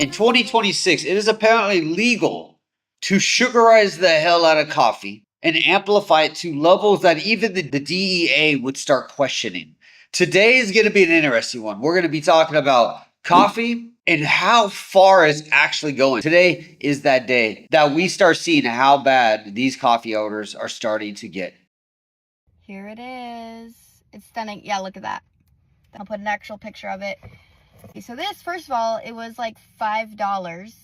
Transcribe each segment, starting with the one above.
In 2026, it is apparently legal to sugarize the hell out of coffee and amplify it to levels that even the DEA would start questioning. Today is going to be an interesting one. We're going to be talking about coffee and how far it's actually going. Today is that day that we start seeing how bad these coffee odors are starting to get. Here it is. It's stunning. Yeah, look at that. I'll put an actual picture of it. Okay, so this, first of all, it was like $5.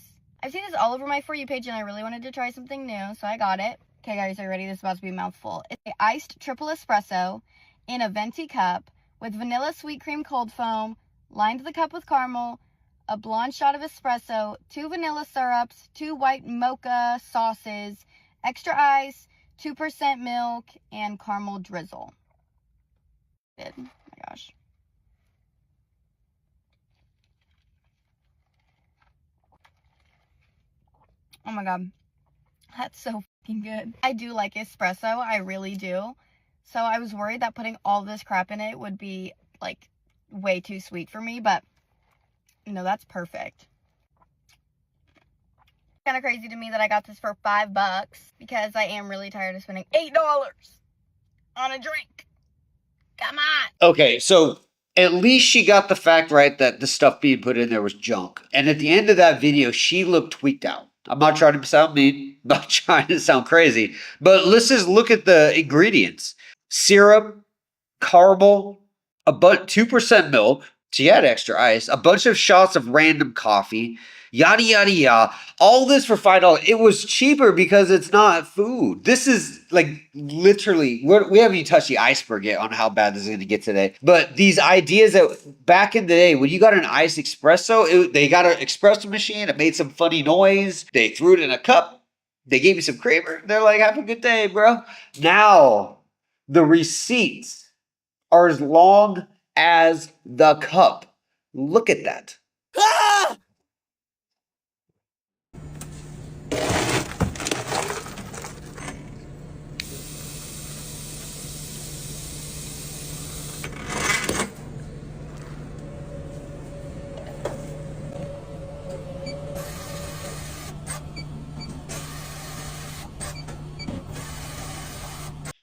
I've seen this all over my For You page, and I really wanted to try something new, so I got it. Okay, guys, are you ready? This is about to be a mouthful. It's an iced triple espresso in a venti cup with vanilla sweet cream cold foam, lined the cup with caramel, a blonde shot of espresso, 2 vanilla syrups, 2 white mocha sauces, extra ice, 2% milk, and caramel drizzle. Oh my gosh. Oh my god. That's so fucking good. I do like espresso. I really do. So I was worried that putting all this crap in it would be like way too sweet for me, but no, that's perfect. Kind of crazy to me that I got this for $5 because I am really tired of spending $8 on a drink. Come on. Okay, so at least she got the fact right that the stuff being put in there was junk. And at the end of that video, she looked tweaked out. I'm not trying to sound mean, I'm not trying to sound crazy, but let's just look at the ingredients. Syrup, caramel, 2% milk. She had extra ice, a bunch of shots of random coffee, yada yada yada. All this for $5. It was cheaper because it's not food. This is like literally, we haven't even touched the iceberg yet on how bad this is going to get today. But these ideas that back in the day, when you got an iced espresso, they got an espresso machine. It made some funny noise. They threw it in a cup. They gave you some creamer. They're like, have a good day, bro. Now the receipts are as long as the cup. Look at that. Ah!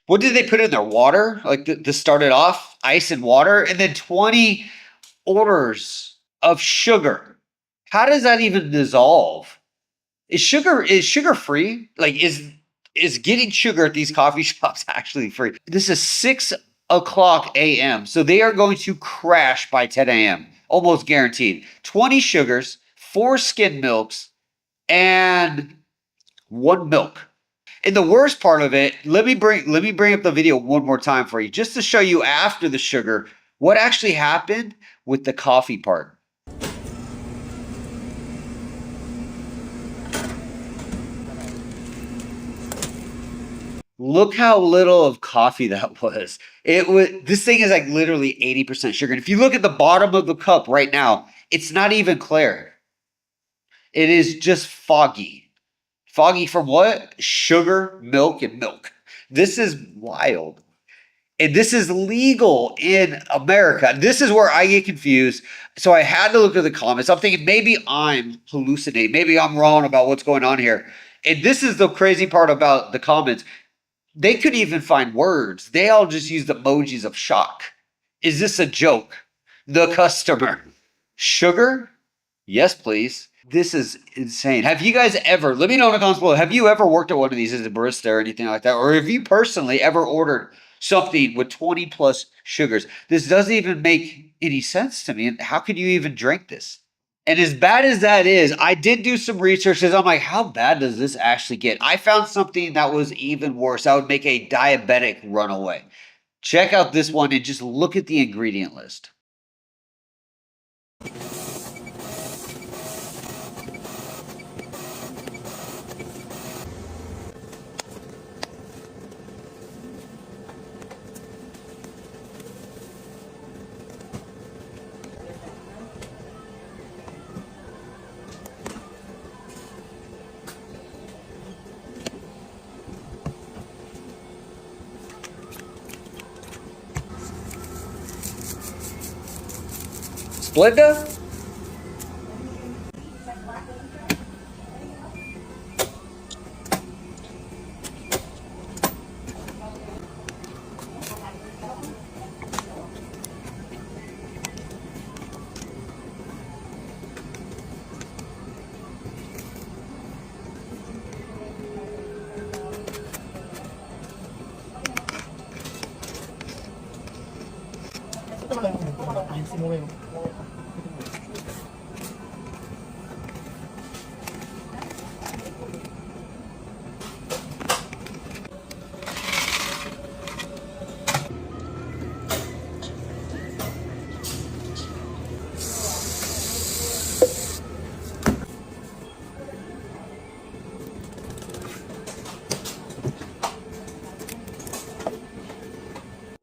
What did they put in there? Water? Like to start it off? Ice and water? And then 20 orders of sugar. How does that even dissolve? Is sugar free? Like is getting sugar at these coffee shops actually free? This is 6 o'clock a.m. So they are going to crash by 10 a.m. Almost guaranteed. 20 sugars, 4 skim milks, and 1 milk. And the worst part of it, let me bring up the video one more time for you, just to show you after the sugar what actually happened with the coffee part. Look how little of coffee that was. This thing is like literally 80% sugar. And if you look at the bottom of the cup right now, it's not even clear. It is just foggy. Foggy from what? Sugar, milk, and milk. This is wild. And this is legal in America. This is where I get confused. So I had to look at the comments. I'm thinking maybe I'm hallucinating. Maybe I'm wrong about what's going on here. And this is the crazy part about the comments. They could even find words. They all just used emojis of shock. Is this a joke? The customer. Sugar? Yes, please. This is insane. Have you guys ever, let me know in the comments below, have you ever worked at one of these as a barista or anything like that? Or have you personally ever ordered something with 20 plus sugars? This doesn't even make any sense to me. How could you even drink this? And as bad as that is, I did do some research because I'm like, how bad does this actually get? I found something that was even worse. That would make a diabetic run away. Check out this one and just look at the ingredient list. Splenda?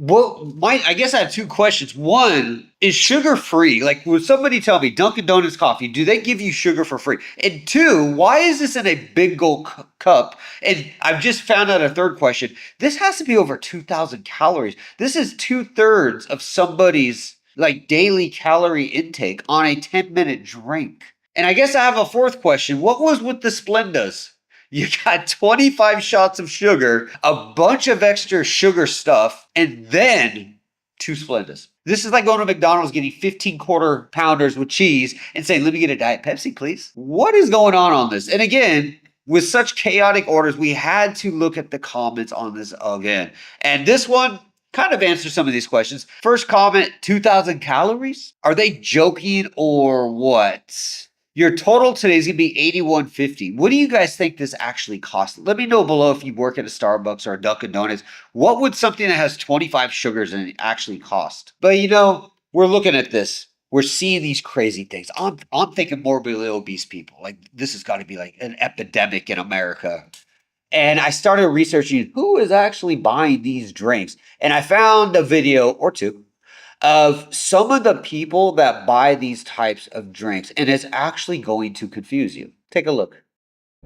Well, I guess I have two questions. One, is sugar free? Like, would somebody tell me Dunkin' Donuts coffee, do they give you sugar for free? And two, why is this in a big gold cup? And I've just found out a third question. This has to be over 2,000 calories. This is 2/3 of somebody's like daily calorie intake on a 10-minute drink. And I guess I have a fourth question. What was with the Splendas? You got 25 shots of sugar, a bunch of extra sugar stuff, and then two Splendas. This is like going to McDonald's getting 15 quarter pounders with cheese and saying, let me get a Diet Pepsi, please. What is going on this? And again, with such chaotic orders, we had to look at the comments on this again. And this one kind of answers some of these questions. First comment, 2,000 calories? Are they joking or what? Your total today is going to be $81.50. What do you guys think this actually costs? Let me know below if you work at a Starbucks or a Dunkin' Donuts. What would something that has 25 sugars in it actually cost? But you know, we're looking at this. We're seeing these crazy things. I'm thinking morbidly obese people. Like this has got to be like an epidemic in America. And I started researching who is actually buying these drinks. And I found a video or two of some of the people that buy these types of drinks, and it's actually going to confuse you. Take a look.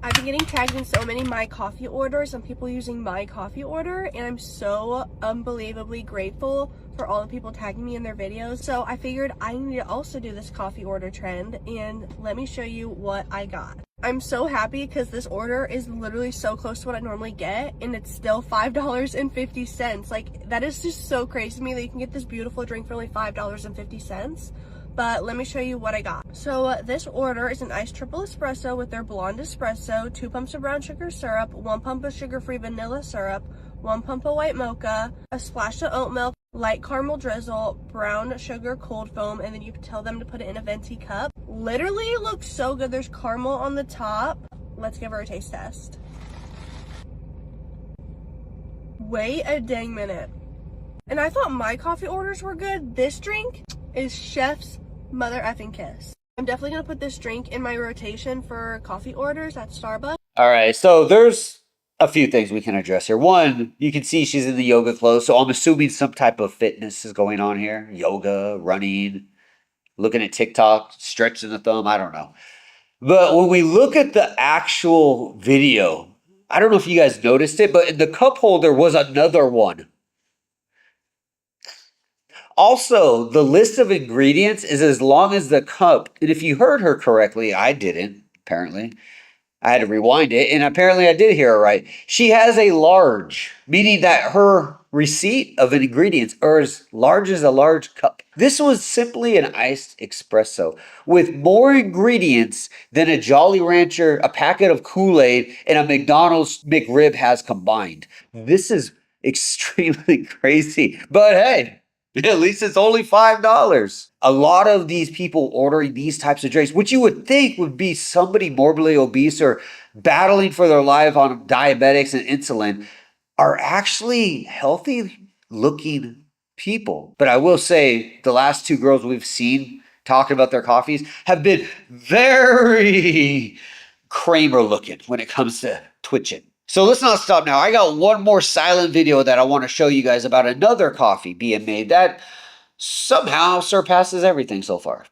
I've been getting tagged in so many My Coffee orders and people using My Coffee order, and I'm so unbelievably grateful for all the people tagging me in their videos. So I figured I need to also do this coffee order trend, and let me show you what I got. I'm so happy because this order is literally so close to what I normally get, and it's still $5.50. Like, that is just so crazy to me that you can get this beautiful drink for only $5.50. But let me show you what I got. So this order is an iced triple espresso with their blonde espresso, 2 pumps of brown sugar syrup, 1 pump of sugar-free vanilla syrup, 1 pump of white mocha, a splash of oat milk, light caramel drizzle, brown sugar cold foam, and then you can tell them to put it in a venti cup. Literally looks so good. There's caramel on the top. Let's give her a taste test. Wait a dang minute. And I thought My Coffee orders were good. This drink is chef's mother effing kiss. I'm definitely gonna put this drink in my rotation for coffee orders at Starbucks. All right, so there's a few things we can address here. One, you can see she's in the yoga clothes, so I'm assuming some type of fitness is going on here. Yoga, running, looking at TikTok, stretching the thumb, I don't know. But when we look at the actual video, I don't know if you guys noticed it, but in the cup holder was another one. Also, the list of ingredients is as long as the cup. And if you heard her correctly, I didn't, apparently. I had to rewind it, and apparently I did hear her right. She has a large, meaning that her receipt of ingredients are as large as a large cup. This was simply an iced espresso with more ingredients than a Jolly Rancher, a packet of Kool-Aid, and a McDonald's McRib has combined. This is extremely crazy, but hey, at least it's only $5. A lot of these people ordering these types of drinks, which you would think would be somebody morbidly obese or battling for their life on diabetics and insulin, are actually healthy looking people. But I will say the last 2 girls we've seen talking about their coffees have been very Kramer looking when it comes to twitching. So let's not stop now. I got one more silent video that I want to show you guys about another coffee being made that somehow surpasses everything so far.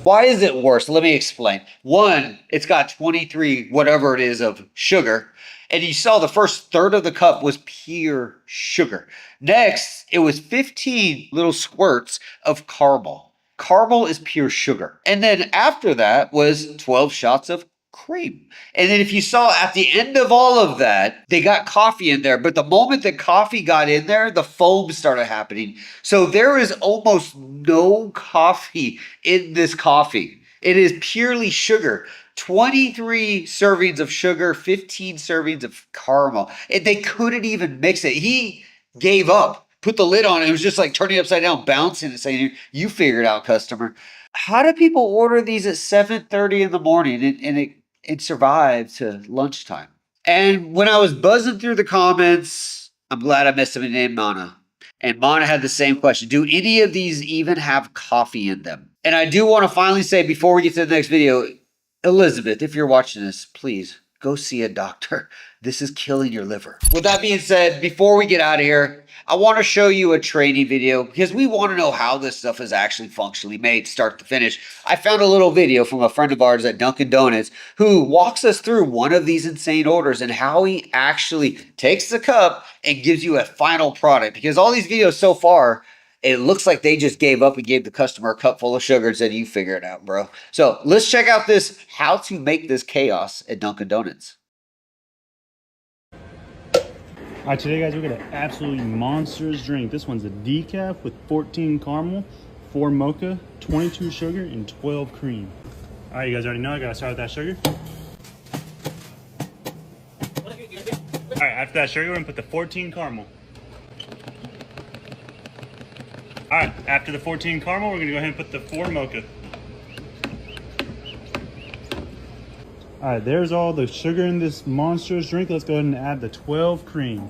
Why is it worse? Let me explain. One, it's got 23, whatever it is, of sugar. And you saw the first third of the cup was pure sugar. Next, it was 15 little squirts of caramel. Caramel is pure sugar. And then after that was 12 shots of cream. And then if you saw at the end of all of that, they got coffee in there. But the moment that coffee got in there, the foam started happening. So there is almost no coffee in this coffee. It is purely sugar. 23 servings of sugar, 15 servings of caramel. And they couldn't even mix it. He gave up, put the lid on it. It was just like turning it upside down, bouncing and saying, you figure it out, customer. How do people order these at 7:30 in the morning and it survived to lunchtime? And when I was buzzing through the comments, I'm glad I met somebody named Mana. And Mana had the same question. Do any of these even have coffee in them? And I do want to finally say before we get to the next video, Elizabeth, if you're watching this, please go see a doctor. This is killing your liver. With that being said, before we get out of here, I want to show you a training video because we want to know how this stuff is actually functionally made start to finish. I found a little video from a friend of ours at Dunkin' Donuts who walks us through one of these insane orders and how he actually takes the cup and gives you a final product, because all these videos so far, it looks like they just gave up and gave the customer a cup full of sugar and said, you figure it out, bro. So let's check out this how to make this chaos at Dunkin' Donuts. All right, today guys, we got an absolutely monstrous drink. This one's a decaf with 14 caramel, 4 mocha, 22 sugar, and 12 cream. All right, you guys already know I gotta start with that sugar. All right, after that sugar, we're gonna put the 14 caramel. All right, after the 14 caramel, we're gonna go ahead and put the 4 mocha. All right, there's all the sugar in this monstrous drink. Let's go ahead and add the 12 cream.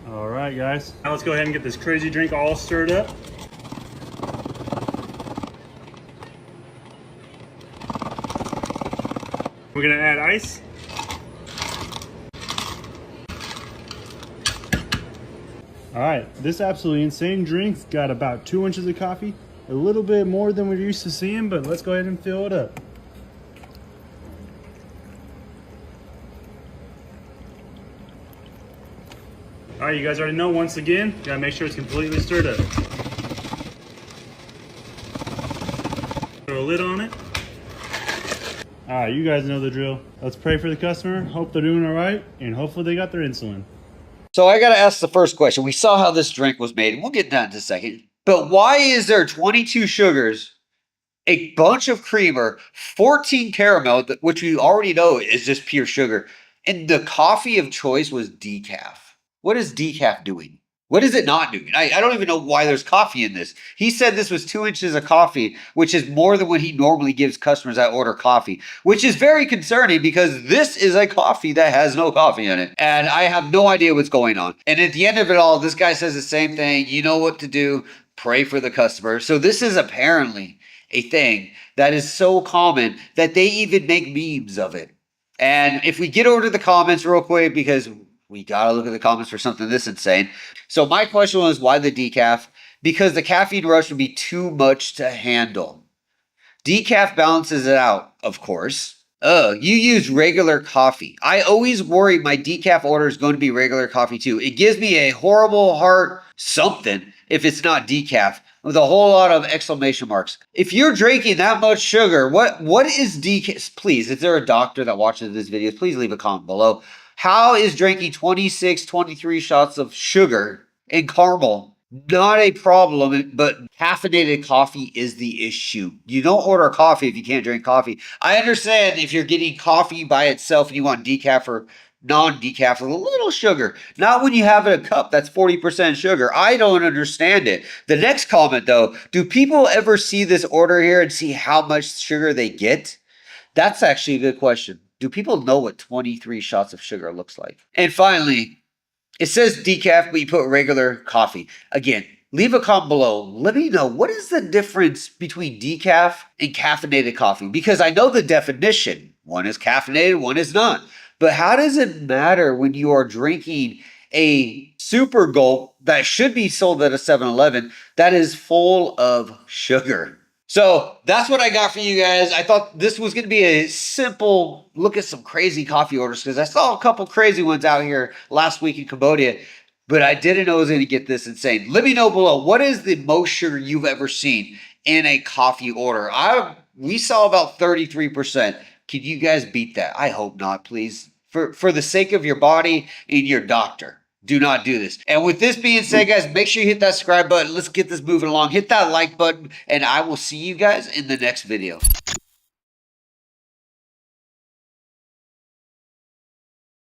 All right, guys. Now let's go ahead and get this crazy drink all stirred up. We're gonna add ice. All right, this absolutely insane drink's got about 2 inches of coffee, a little bit more than we're used to seeing, but let's go ahead and fill it up. All right, you guys already know, once again, you gotta make sure it's completely stirred up. Throw a lid on it. All right, you guys know the drill. Let's pray for the customer, hope they're doing all right, and hopefully they got their insulin. So I got to ask the first question. We saw how this drink was made, and we'll get that in a second. But why is there 22 sugars, a bunch of creamer, 14 caramel, which we already know is just pure sugar, and the coffee of choice was decaf? What is decaf doing? What is it not doing? I don't even know why there's coffee in this. He said this was 2 inches of coffee, which is more than what he normally gives customers that order coffee, which is very concerning because this is a coffee that has no coffee in it. And I have no idea what's going on. And at the end of it all, this guy says the same thing. You know what to do. Pray for the customer. So this is apparently a thing that is so common that they even make memes of it. And if we get over to the comments real quick, because we got to look at the comments for something this insane. So my question was, why the decaf? Because the caffeine rush would be too much to handle. Decaf balances it out, of course. You use regular coffee. I always worry my decaf order is going to be regular coffee too. It gives me a horrible heart something if it's not decaf, with a whole lot of exclamation marks. If you're drinking that much sugar, what is decaf? Please, if there a doctor that watches this video, please leave a comment below. How is drinking 26, 23 shots of sugar and caramel not a problem, but caffeinated coffee is the issue? You don't order coffee if you can't drink coffee. I understand if you're getting coffee by itself and you want decaf or non-decaf with a little sugar. Not when you have a cup that's 40% sugar. I don't understand it. The next comment though, do people ever see this order here and see how much sugar they get? That's actually a good question. Do people know what 23 shots of sugar looks like? And finally, it says decaf, but you put regular coffee. Again, leave a comment below. Let me know, what is the difference between decaf and caffeinated coffee? Because I know the definition. One is caffeinated, one is not. But how does it matter when you are drinking a super gulp that should be sold at a 7-Eleven that is full of sugar. So that's what I got for you guys. I thought this was going to be a simple look at some crazy coffee orders because I saw a couple crazy ones out here last week in Cambodia, but I didn't know it was going to get this insane. Let me know below, what is the most sugar you've ever seen in a coffee order? We saw about 33%. Can you guys beat that? I hope not, please. For the sake of your body and your doctor. Do not do this. And with this being said, guys, make sure you hit that subscribe button. Let's get this moving along. Hit that like button, and I will see you guys in the next video.